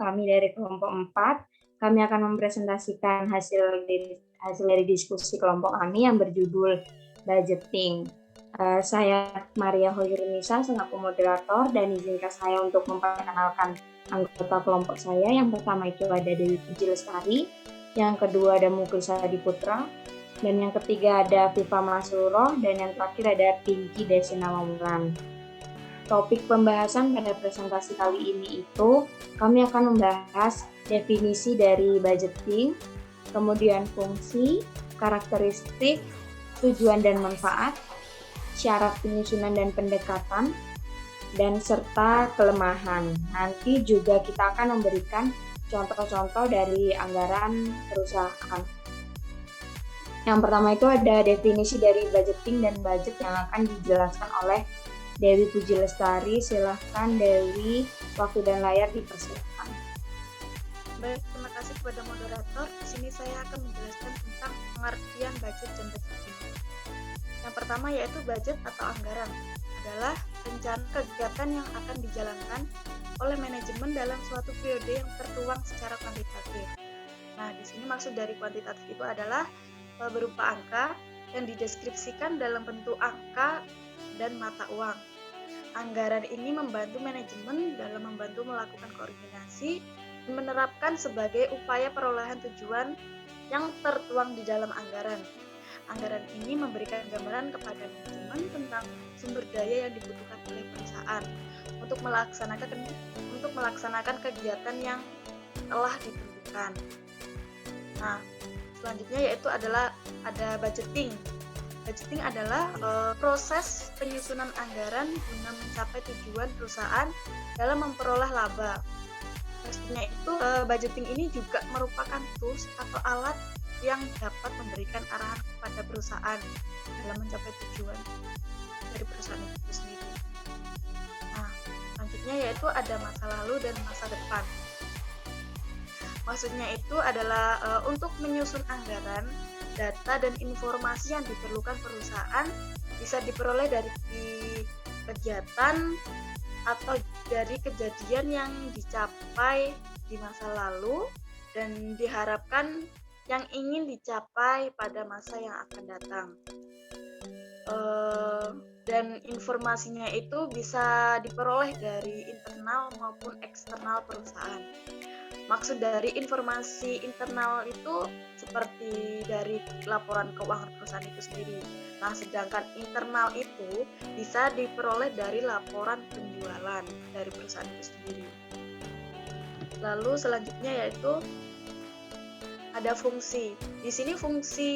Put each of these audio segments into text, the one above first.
kami dari kelompok 4, kami akan mempresentasikan hasil dari diskusi kelompok kami yang berjudul budgeting. Saya Maria Hoyrunisa selaku moderator dan izinkan saya untuk memperkenalkan anggota kelompok saya. Yang pertama itu ada Dewi Puji Lestari, yang kedua ada Muklis Adiputra, dan yang ketiga ada Viva Masuroh, dan yang terakhir ada Pinky Desina Mamulan. Topik pembahasan pada presentasi kali ini itu kami akan membahas definisi dari budgeting, kemudian fungsi, karakteristik, tujuan dan manfaat, syarat penyusunan dan pendekatan, dan serta kelemahan. Nanti juga kita akan memberikan contoh-contoh dari anggaran perusahaan. Yang pertama itu ada definisi dari budgeting dan budget yang akan dijelaskan oleh Dewi Puji Lestari. Silahkan Dewi, waktu dan layar dipersilakan. Baik, terima kasih kepada moderator. Di sini saya akan menjelaskan tentang pengertian budget dan budgeting. Yang pertama yaitu budget atau anggaran adalah rencana kegiatan yang akan dijalankan oleh manajemen dalam suatu periode yang tertuang secara kuantitatif. Nah, di sini maksud dari kuantitatif itu adalah berupa angka yang dideskripsikan dalam bentuk angka dan mata uang. Anggaran ini membantu manajemen dalam membantu melakukan koordinasi dan menerapkan sebagai upaya perolehan tujuan yang tertuang di dalam anggaran. Anggaran ini memberikan gambaran kepada manajemen tentang sumber daya yang dibutuhkan oleh perusahaan untuk melaksanakan kegiatan yang telah ditentukan. Nah, selanjutnya yaitu adalah ada budgeting. Budgeting adalah proses penyusunan anggaran guna mencapai tujuan perusahaan dalam memperoleh laba. Pastinya itu budgeting ini juga merupakan tools atau alat yang dapat memberikan arahan kepada perusahaan dalam mencapai tujuan dari perusahaan itu sendiri. Nah, selanjutnya yaitu ada masa lalu dan masa depan. Maksudnya itu adalah untuk menyusun anggaran, data dan informasi yang diperlukan perusahaan bisa diperoleh dari kegiatan atau dari kejadian yang dicapai di masa lalu dan diharapkan yang ingin dicapai pada masa yang akan datang. Dan informasinya itu bisa diperoleh dari internal maupun eksternal perusahaan. Maksud dari informasi internal itu seperti dari laporan keuangan perusahaan itu sendiri. Nah, sedangkan internal itu bisa diperoleh dari laporan penjualan dari perusahaan itu sendiri. Lalu selanjutnya yaitu ada fungsi. Di sini fungsi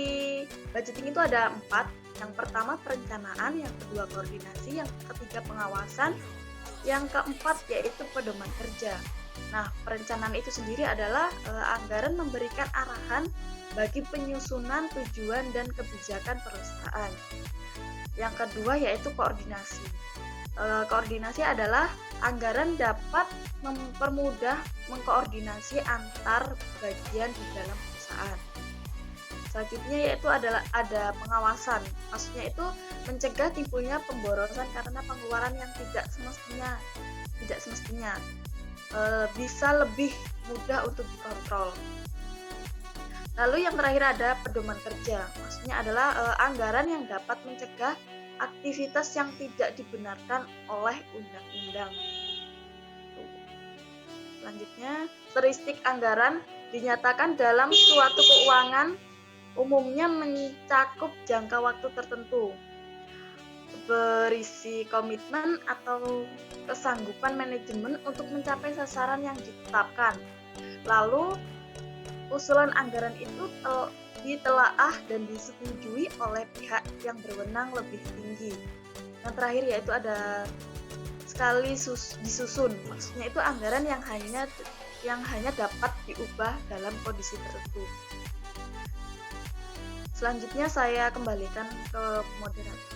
budgeting itu ada 4. Yang pertama perencanaan, yang kedua koordinasi, yang ketiga pengawasan, yang keempat yaitu pedoman kerja. Nah, perencanaan itu sendiri adalah anggaran memberikan arahan bagi penyusunan tujuan dan kebijakan perusahaan. Yang kedua yaitu koordinasi. Koordinasi adalah anggaran dapat mempermudah mengkoordinasi antar bagian di dalam perusahaan. Selanjutnya yaitu adalah ada pengawasan. Maksudnya itu mencegah timbulnya pemborosan karena pengeluaran yang tidak semestinya bisa lebih mudah untuk dikontrol. Lalu yang terakhir ada pedoman kerja. Maksudnya adalah anggaran yang dapat mencegah aktivitas yang tidak dibenarkan oleh undang-undang. Selanjutnya, karakteristik anggaran dinyatakan dalam suatu keuangan umumnya mencakup jangka waktu tertentu, berisi komitmen atau kesanggupan manajemen untuk mencapai sasaran yang ditetapkan. Lalu, usulan anggaran itu ditelaah dan disetujui oleh pihak yang berwenang lebih tinggi. Yang terakhir yaitu ada sekali disusun. Maksudnya itu anggaran yang hanya dapat diubah dalam kondisi tertentu. Selanjutnya saya kembalikan ke moderator.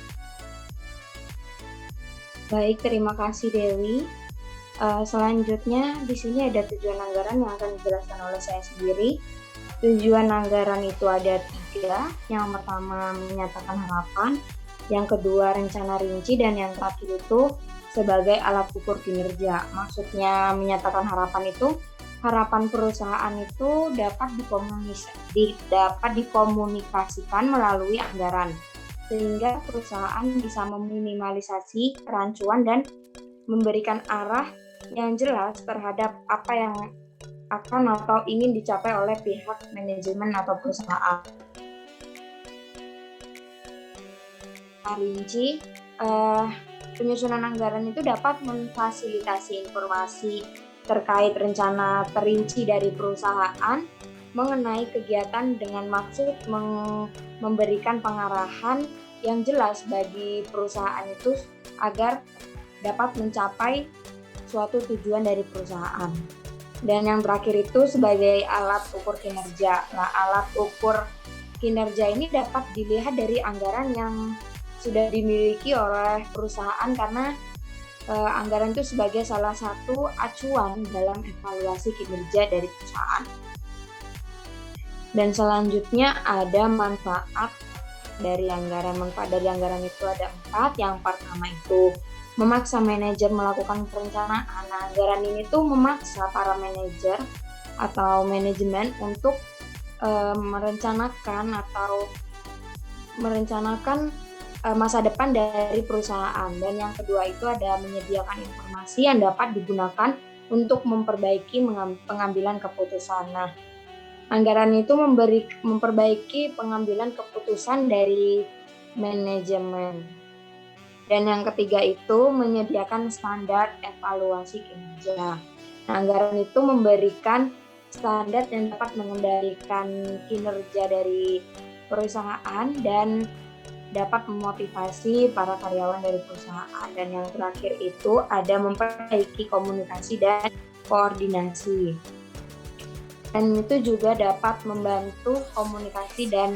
Baik, terima kasih Dewi. Selanjutnya di sini ada tujuan anggaran yang akan dijelaskan oleh saya sendiri. Tujuan anggaran itu ada 3. Yang pertama menyatakan harapan, yang kedua rencana rinci, dan yang terakhir itu sebagai alat ukur kinerja. Maksudnya menyatakan harapan itu harapan perusahaan itu dapat dikomunikasikan melalui anggaran, sehingga perusahaan bisa meminimalisasi kerancuan dan memberikan arah yang jelas terhadap apa yang akan atau ingin dicapai oleh pihak manajemen atau perusahaan. Rinci, penyusunan anggaran itu dapat memfasilitasi informasi terkait rencana terinci dari perusahaan mengenai kegiatan dengan maksud memberikan pengarahan yang jelas bagi perusahaan itu agar dapat mencapai suatu tujuan dari perusahaan. Dan yang terakhir itu sebagai alat ukur kinerja. Nah, alat ukur kinerja ini dapat dilihat dari anggaran yang sudah dimiliki oleh perusahaan karena anggaran itu sebagai salah satu acuan dalam evaluasi kinerja dari perusahaan. Dan selanjutnya ada manfaat dari anggaran. Manfaat dari anggaran itu ada 4. Yang pertama itu memaksa manajer melakukan perencanaan. Nah, anggaran ini tuh memaksa para manajer atau manajemen untuk merencanakan masa depan dari perusahaan. Dan yang kedua itu ada menyediakan informasi yang dapat digunakan untuk memperbaiki pengambilan keputusan. Nah, anggaran itu memperbaiki pengambilan keputusan dari manajemen. Dan yang ketiga itu menyediakan standar evaluasi kinerja. Nah, anggaran itu memberikan standar yang dapat mengendalikan kinerja dari perusahaan dan dapat memotivasi para karyawan dari perusahaan. Dan yang terakhir itu ada memperbaiki komunikasi dan koordinasi. Dan itu juga dapat membantu komunikasi dan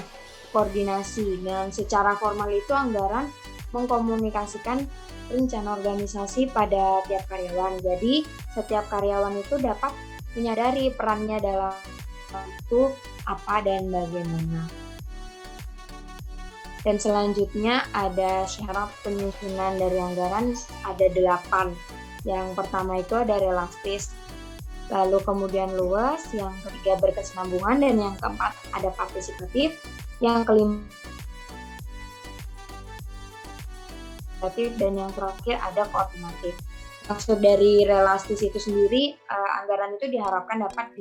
koordinasi. Dan secara formal itu anggaran mengkomunikasikan rencana organisasi pada tiap karyawan. Jadi setiap karyawan itu dapat menyadari perannya dalam itu apa dan bagaimana. Dan selanjutnya ada syarat penyusunan dari anggaran, ada 8. Yang pertama itu ada realistis, lalu kemudian luas, yang ketiga berkesinambungan, dan yang keempat ada partisipatif, yang kelima dan yang terakhir ada koordinatif. Maksud dari realistis itu sendiri, anggaran itu diharapkan dapat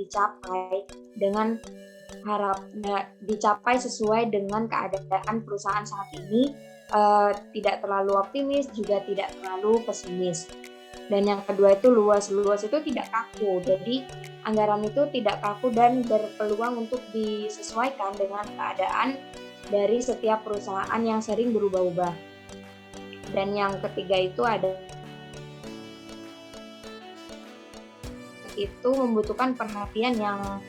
dicapai sesuai dengan keadaan perusahaan saat ini, tidak terlalu optimis juga tidak terlalu pesimis. Dan yang kedua itu luas itu tidak kaku, jadi anggaran itu tidak kaku dan berpeluang untuk disesuaikan dengan keadaan dari setiap perusahaan yang sering berubah-ubah. Dan yang ketiga itu membutuhkan perhatian yang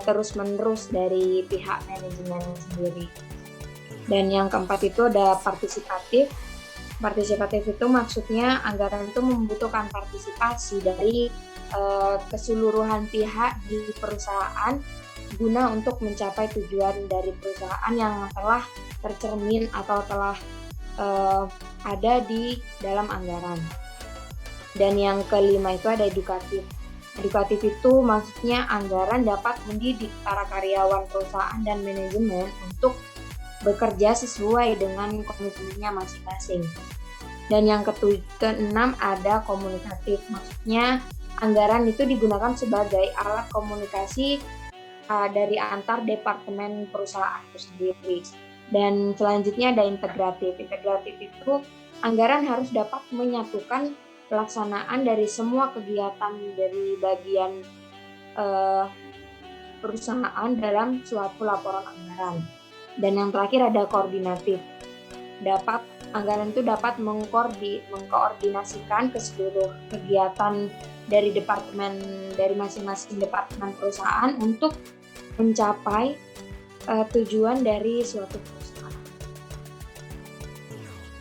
terus-menerus dari pihak manajemen sendiri. Dan yang keempat itu ada partisipatif. Partisipatif itu maksudnya anggaran itu membutuhkan partisipasi dari keseluruhan pihak di perusahaan guna untuk mencapai tujuan dari perusahaan yang telah tercermin atau telah ada di dalam anggaran. Dan yang kelima itu ada edukatif. Edukatif itu maksudnya anggaran dapat mendidik para karyawan perusahaan dan manajemen untuk bekerja sesuai dengan komitmennya masing-masing. Dan yang keenam ada komunikatif. Maksudnya anggaran itu digunakan sebagai alat komunikasi dari antar departemen perusahaan itu sendiri. Dan selanjutnya ada integratif. Integratif itu anggaran harus dapat menyatukan pelaksanaan dari semua kegiatan dari bagian perusahaan dalam suatu laporan anggaran. Dan yang terakhir ada koordinatif. Anggaran itu dapat mengkoordinasikan ke seluruh kegiatan dari masing-masing departemen perusahaan untuk mencapai tujuan dari suatu perusahaan.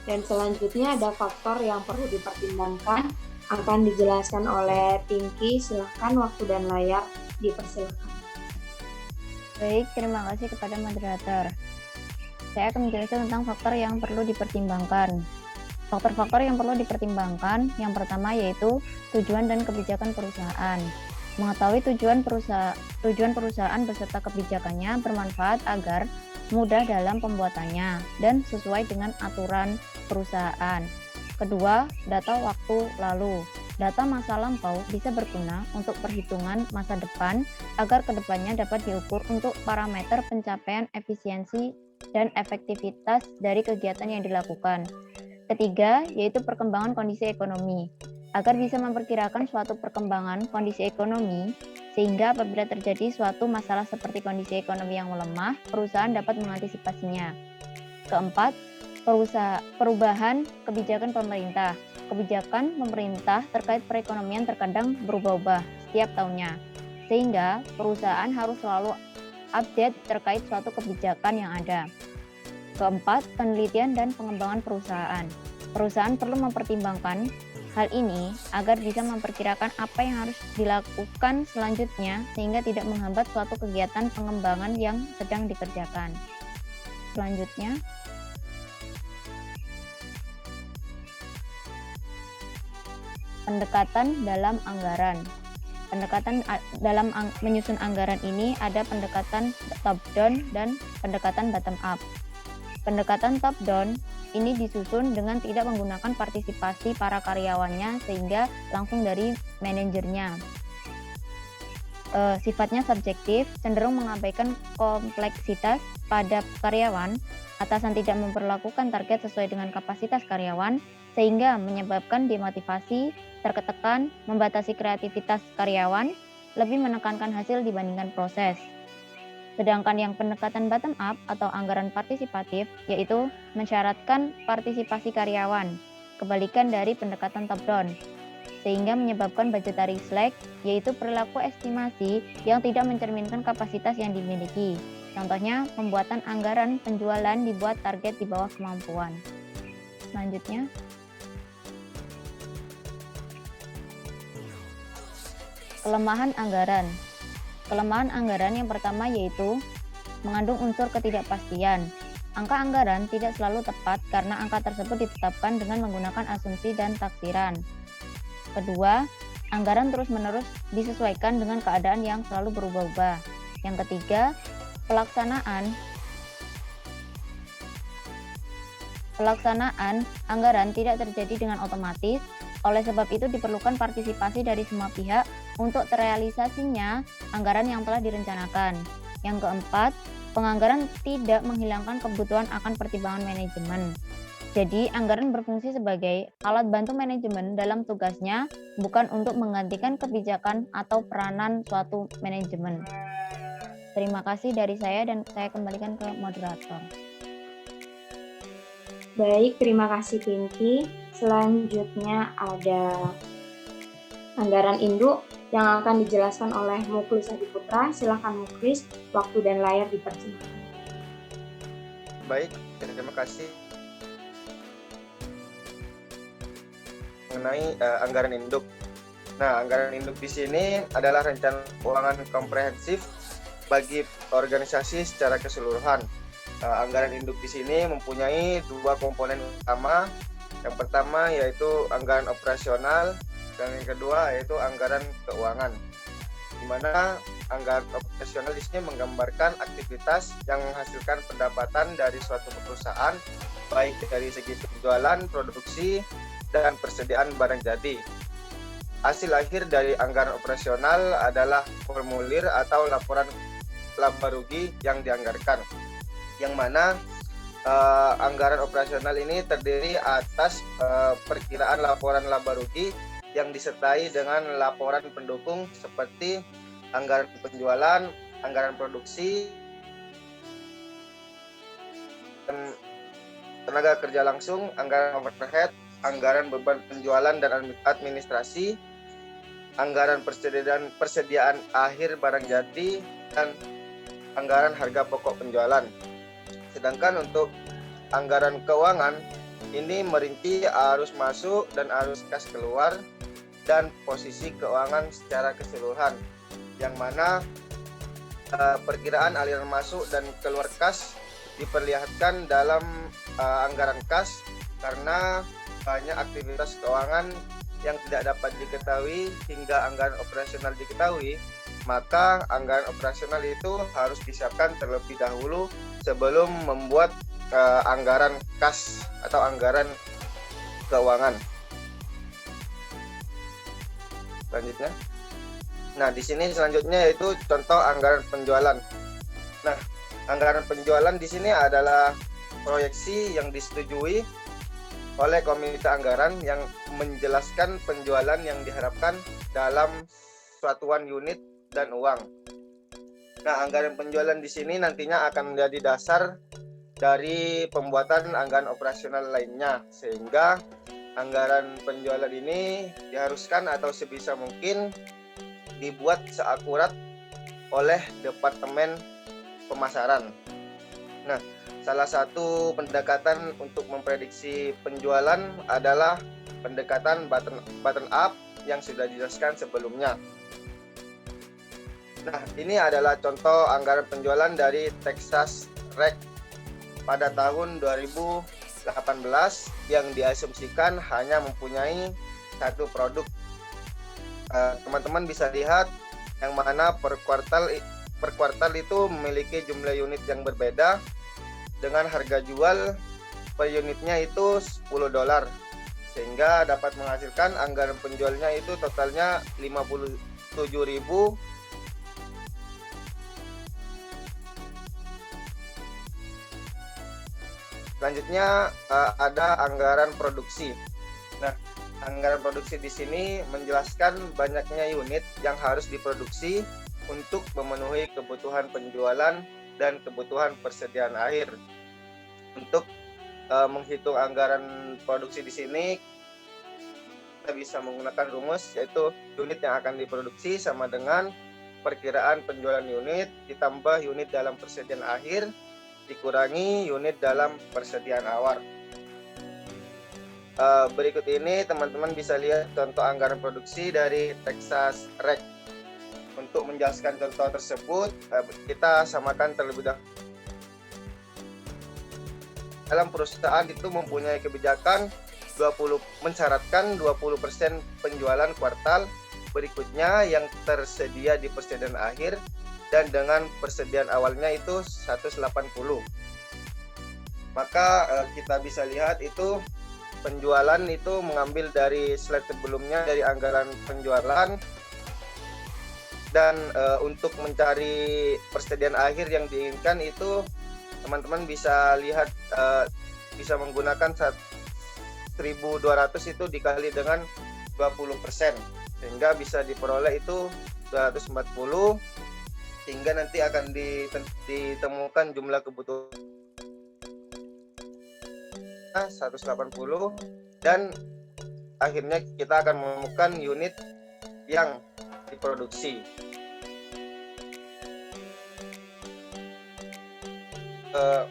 Dan selanjutnya ada faktor yang perlu dipertimbangkan, akan dijelaskan oleh Pinky. Silakan waktu dan layar dipersilakan. Baik, terima kasih kepada moderator. Saya akan menjelaskan tentang faktor yang perlu dipertimbangkan. Faktor-faktor yang perlu dipertimbangkan, yang pertama yaitu tujuan dan kebijakan perusahaan. Mengetahui tujuan perusahaan beserta kebijakannya bermanfaat agar mudah dalam pembuatannya dan sesuai dengan aturan perusahaan. Kedua, data waktu lalu. Data masa lampau bisa berguna untuk perhitungan masa depan agar kedepannya dapat diukur untuk parameter pencapaian efisiensi dan efektivitas dari kegiatan yang dilakukan. Ketiga, yaitu perkembangan kondisi ekonomi. Agar bisa memperkirakan suatu perkembangan kondisi ekonomi, sehingga apabila terjadi suatu masalah seperti kondisi ekonomi yang melemah, perusahaan dapat mengantisipasinya. Keempat, perubahan kebijakan pemerintah. Kebijakan pemerintah terkait perekonomian terkadang berubah-ubah setiap tahunnya, sehingga perusahaan harus selalu update terkait suatu kebijakan yang ada. Keempat, penelitian dan pengembangan perusahaan. Perusahaan perlu mempertimbangkan hal ini agar bisa memperkirakan apa yang harus dilakukan selanjutnya sehingga tidak menghambat suatu kegiatan pengembangan yang sedang dikerjakan. Selanjutnya, pendekatan dalam anggaran. Pendekatan dalam menyusun anggaran ini ada pendekatan top down dan pendekatan bottom up. Pendekatan top down ini disusun dengan tidak menggunakan partisipasi para karyawannya sehingga langsung dari manajernya. Sifatnya subjektif, cenderung mengabaikan kompleksitas pada karyawan, atasan tidak memperlakukan target sesuai dengan kapasitas karyawan, sehingga menyebabkan demotivasi, terketekan, membatasi kreativitas karyawan, lebih menekankan hasil dibandingkan proses. Sedangkan yang pendekatan bottom up atau anggaran partisipatif, yaitu mensyaratkan partisipasi karyawan, kebalikan dari pendekatan top down, sehingga menyebabkan budgetary slack, yaitu perilaku estimasi yang tidak mencerminkan kapasitas yang dimiliki. Contohnya, pembuatan anggaran penjualan dibuat target di bawah kemampuan. Selanjutnya, kelemahan anggaran. Kelemahan anggaran yang pertama yaitu mengandung unsur ketidakpastian. Angka anggaran tidak selalu tepat karena angka tersebut ditetapkan dengan menggunakan asumsi dan taksiran. Kedua, anggaran terus-menerus disesuaikan dengan keadaan yang selalu berubah-ubah. Yang ketiga, pelaksanaan anggaran tidak terjadi dengan otomatis. Oleh sebab itu diperlukan partisipasi dari semua pihak untuk terrealisasinya anggaran yang telah direncanakan. Yang keempat, penganggaran tidak menghilangkan kebutuhan akan pertimbangan manajemen. Jadi, anggaran berfungsi sebagai alat bantu manajemen dalam tugasnya, bukan untuk menggantikan kebijakan atau peranan suatu manajemen. Terima kasih dari saya dan saya kembalikan ke moderator. Baik, terima kasih Pinky. Selanjutnya ada anggaran induk yang akan dijelaskan oleh Muklis Adiputra. Silakan Muklis, waktu dan layar dipersilakan. Baik, terima kasih. Mengenai anggaran induk. Nah, anggaran induk di sini adalah rencana keuangan komprehensif bagi organisasi secara keseluruhan. Anggaran induk di sini mempunyai dua komponen utama. Yang pertama yaitu anggaran operasional dan yang kedua yaitu anggaran keuangan. Di mana anggaran operasional di sini menggambarkan aktivitas yang menghasilkan pendapatan dari suatu perusahaan baik dari segi penjualan, produksi, dan persediaan barang jadi. Hasil akhir dari anggaran operasional adalah formulir atau laporan laba rugi yang dianggarkan, yang mana anggaran operasional ini terdiri atas perkiraan laporan laba rugi yang disertai dengan laporan pendukung seperti anggaran penjualan, anggaran produksi, tenaga kerja langsung, anggaran overhead, anggaran beban penjualan dan administrasi, anggaran persediaan akhir barang jadi, dan anggaran harga pokok penjualan. Sedangkan untuk anggaran keuangan ini merinci arus masuk dan arus kas keluar dan posisi keuangan secara keseluruhan, yang mana perkiraan aliran masuk dan keluar kas diperlihatkan dalam anggaran kas karena banyak aktivitas keuangan yang tidak dapat diketahui hingga anggaran operasional diketahui, maka anggaran operasional itu harus disiapkan terlebih dahulu sebelum membuat anggaran kas atau anggaran keuangan. Selanjutnya, nah di sini selanjutnya yaitu contoh anggaran penjualan. Nah, anggaran penjualan di sini adalah proyeksi yang disetujui oleh komite anggaran yang menjelaskan penjualan yang diharapkan dalam satuan unit dan uang. Nah, anggaran penjualan di sini nantinya akan menjadi dasar dari pembuatan anggaran operasional lainnya, sehingga anggaran penjualan ini diharuskan atau sebisa mungkin dibuat seakurat oleh Departemen Pemasaran. Nah, salah satu pendekatan untuk memprediksi penjualan adalah pendekatan bottom up yang sudah dijelaskan sebelumnya. Nah, ini adalah contoh anggaran penjualan dari Texas Rec pada tahun 2018 yang diasumsikan hanya mempunyai satu produk. Teman-teman bisa lihat yang mana per kuartal itu memiliki jumlah unit yang berbeda dengan harga jual per unitnya itu $10, sehingga dapat menghasilkan anggaran penjualnya itu totalnya 57.000. Selanjutnya ada anggaran produksi. Nah, anggaran produksi di sini menjelaskan banyaknya unit yang harus diproduksi untuk memenuhi kebutuhan penjualan dan kebutuhan persediaan akhir. Untuk menghitung anggaran produksi di sini, kita bisa menggunakan rumus yaitu unit yang akan diproduksi sama dengan perkiraan penjualan unit ditambah unit dalam persediaan akhir dikurangi unit dalam persediaan awal. Berikut ini teman-teman bisa lihat contoh anggaran produksi dari Texas Rec. Untuk menjelaskan contoh tersebut, kita samakan terlebih dahulu. Dalam perusahaan itu mempunyai kebijakan mensyaratkan 20% penjualan kuartal berikutnya yang tersedia di persediaan akhir, dan dengan persediaan awalnya itu 180. Maka kita bisa lihat itu penjualan itu mengambil dari slide sebelumnya dari anggaran penjualan, dan untuk mencari persediaan akhir yang diinginkan itu teman-teman bisa lihat bisa menggunakan 1.200 itu dikali dengan 20%, sehingga bisa diperoleh itu 240, sehingga nanti akan ditemukan jumlah kebutuhan 180, dan akhirnya kita akan menemukan unit yang diproduksi.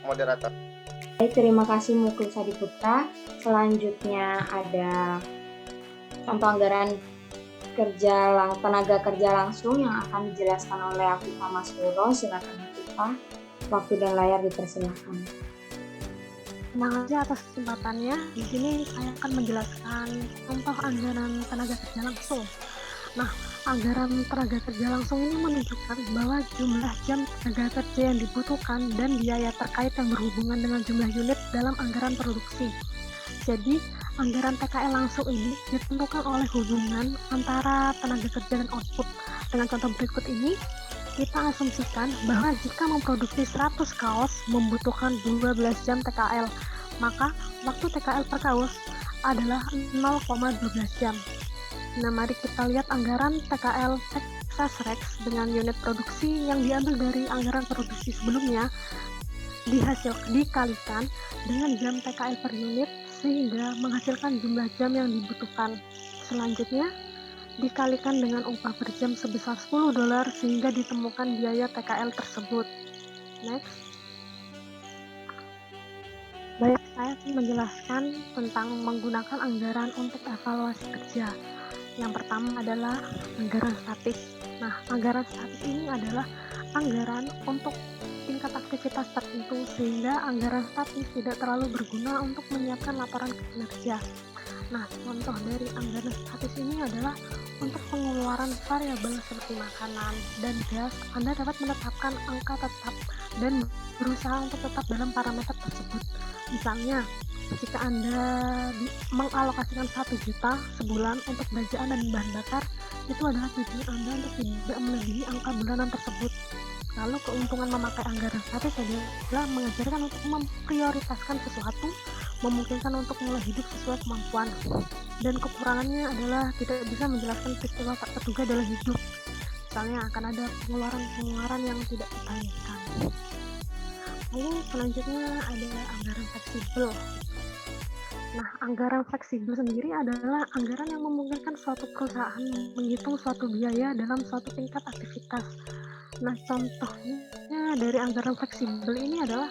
Moderator. Baik, terima kasih Mukul Sadiputra. Selanjutnya ada contoh anggaran tenaga kerja langsung yang akan dijelaskan oleh Afifah Masruro. Silakan Afifah, waktu dan layar dipersilakan. Terima kasih atas kesempatannya. Di sini saya akan menjelaskan contoh anggaran tenaga kerja langsung. Nah, anggaran tenaga kerja langsung ini menunjukkan bahwa jumlah jam tenaga kerja yang dibutuhkan dan biaya terkait yang berhubungan dengan jumlah unit dalam anggaran produksi. Jadi, anggaran TKL langsung ini ditentukan oleh hubungan antara tenaga kerja dan output. Dengan contoh berikut ini, kita asumsikan bahwa jika memproduksi 100 kaos membutuhkan 12 jam TKL, maka waktu TKL per kaos adalah 0,12 jam. Nah, mari kita lihat anggaran TKL Texas Rec dengan unit produksi yang diambil dari anggaran produksi sebelumnya dikalikan dengan jam TKL per unit sehingga menghasilkan jumlah jam yang dibutuhkan. Selanjutnya, dikalikan dengan upah per jam sebesar $10 sehingga ditemukan biaya TKL tersebut. Next. Baik, saya akan menjelaskan tentang menggunakan anggaran untuk evaluasi kerja. Yang pertama adalah anggaran statis. Nah, anggaran statis ini adalah anggaran untuk tingkat aktivitas tertentu sehingga anggaran statis tidak terlalu berguna untuk menyiapkan laporan kinerja. Nah, contoh dari anggaran statis ini adalah untuk pengeluaran variabel seperti makanan dan gas, Anda dapat menetapkan angka tetap dan berusaha untuk tetap dalam parameter tersebut. Misalnya, jika Anda mengalokasikan 1 juta sebulan untuk belanjaan dan bahan bakar, itu adalah tujuan Anda untuk tidak melebihi angka bulanan tersebut. Lalu keuntungan memakai anggaran statis adalah mengajarkan untuk memprioritaskan sesuatu, memungkinkan untuk mulai hidup sesuai kemampuan. Dan kekurangannya adalah tidak bisa menjelaskan peristiwa tak terduga dalam hidup. Misalnya akan ada pengeluaran-pengeluaran yang tidak kita inginkan. Lalu selanjutnya ada anggaran fleksibel. Nah, anggaran fleksibel sendiri adalah anggaran yang memungkinkan suatu perusahaan menghitung suatu biaya dalam suatu tingkat aktivitas. Nah, contohnya dari anggaran fleksibel ini adalah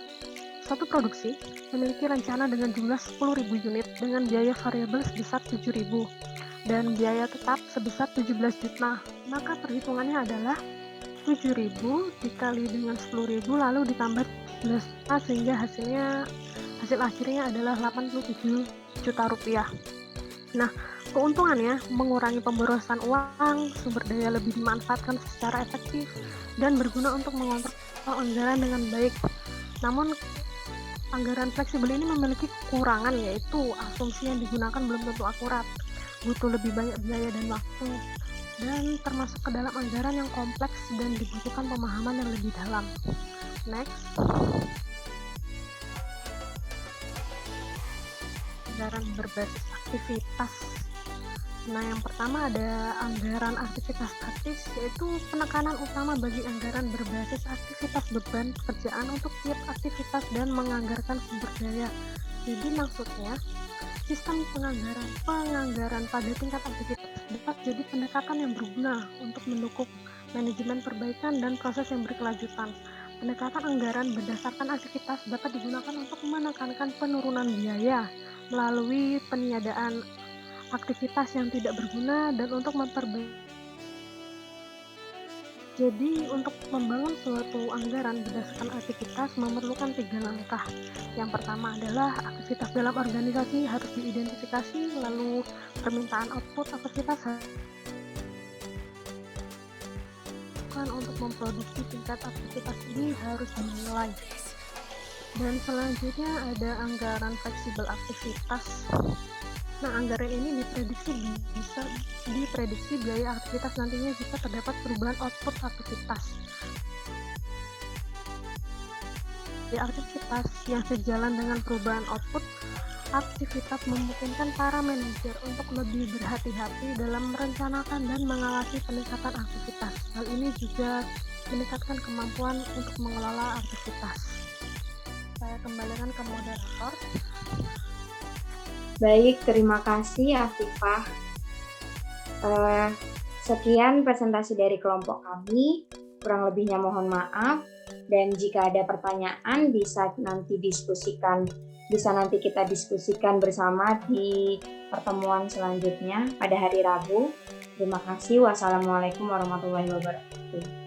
suatu produksi memiliki rencana dengan jumlah 10.000 unit dengan biaya variabel sebesar 7.000 dan biaya tetap sebesar 17 juta. Maka perhitungannya adalah 7.000 dikali dengan 10.000 lalu ditambah 17 juta sehingga hasil akhirnya adalah 87 juta rupiah. Nah, keuntungannya mengurangi pemborosan uang, sumber daya lebih dimanfaatkan secara efektif, dan berguna untuk mengontrol anggaran dengan baik. Namun, anggaran fleksibel ini memiliki kekurangan, yaitu asumsi yang digunakan belum tentu akurat, butuh lebih banyak biaya dan waktu, dan termasuk ke dalam anggaran yang kompleks dan dibutuhkan pemahaman yang lebih dalam. Next. Anggaran berbasis aktivitas. Nah, yang pertama ada anggaran aktivitas statis, yaitu penekanan utama bagi anggaran berbasis aktivitas beban pekerjaan untuk tiap aktivitas dan menganggarkan sumber daya. Jadi maksudnya, sistem penganggaran pada tingkat aktivitas dapat jadi pendekatan yang berguna untuk mendukung manajemen perbaikan dan proses yang berkelanjutan. Pendekatan anggaran berdasarkan aktivitas dapat digunakan untuk menekankan penurunan biaya melalui peniadaan aktivitas yang tidak berguna dan untuk memperbaiki. Jadi untuk membangun suatu anggaran berdasarkan aktivitas memerlukan 3 langkah. Yang pertama adalah aktivitas dalam organisasi harus diidentifikasi, lalu permintaan output aktivitas untuk memproduksi tingkat aktivitas ini harus dinilai. Dan selanjutnya ada anggaran fleksibel aktivitas. Nah, anggaran ini bisa diprediksi biaya aktivitas nantinya jika terdapat perubahan output aktivitas. Di aktivitas yang sejalan dengan perubahan output aktivitas memungkinkan para manajer untuk lebih berhati-hati dalam merencanakan dan mengawasi peningkatan aktivitas. Hal ini juga meningkatkan kemampuan untuk mengelola aktivitas. Saya kembalikan ke moderator. Baik, terima kasih Afifah. Sekian presentasi dari kelompok kami. Kurang lebihnya mohon maaf. Dan jika ada pertanyaan bisa nanti kita diskusikan bersama di pertemuan selanjutnya pada hari Rabu. Terima kasih. Wassalamualaikum warahmatullahi wabarakatuh.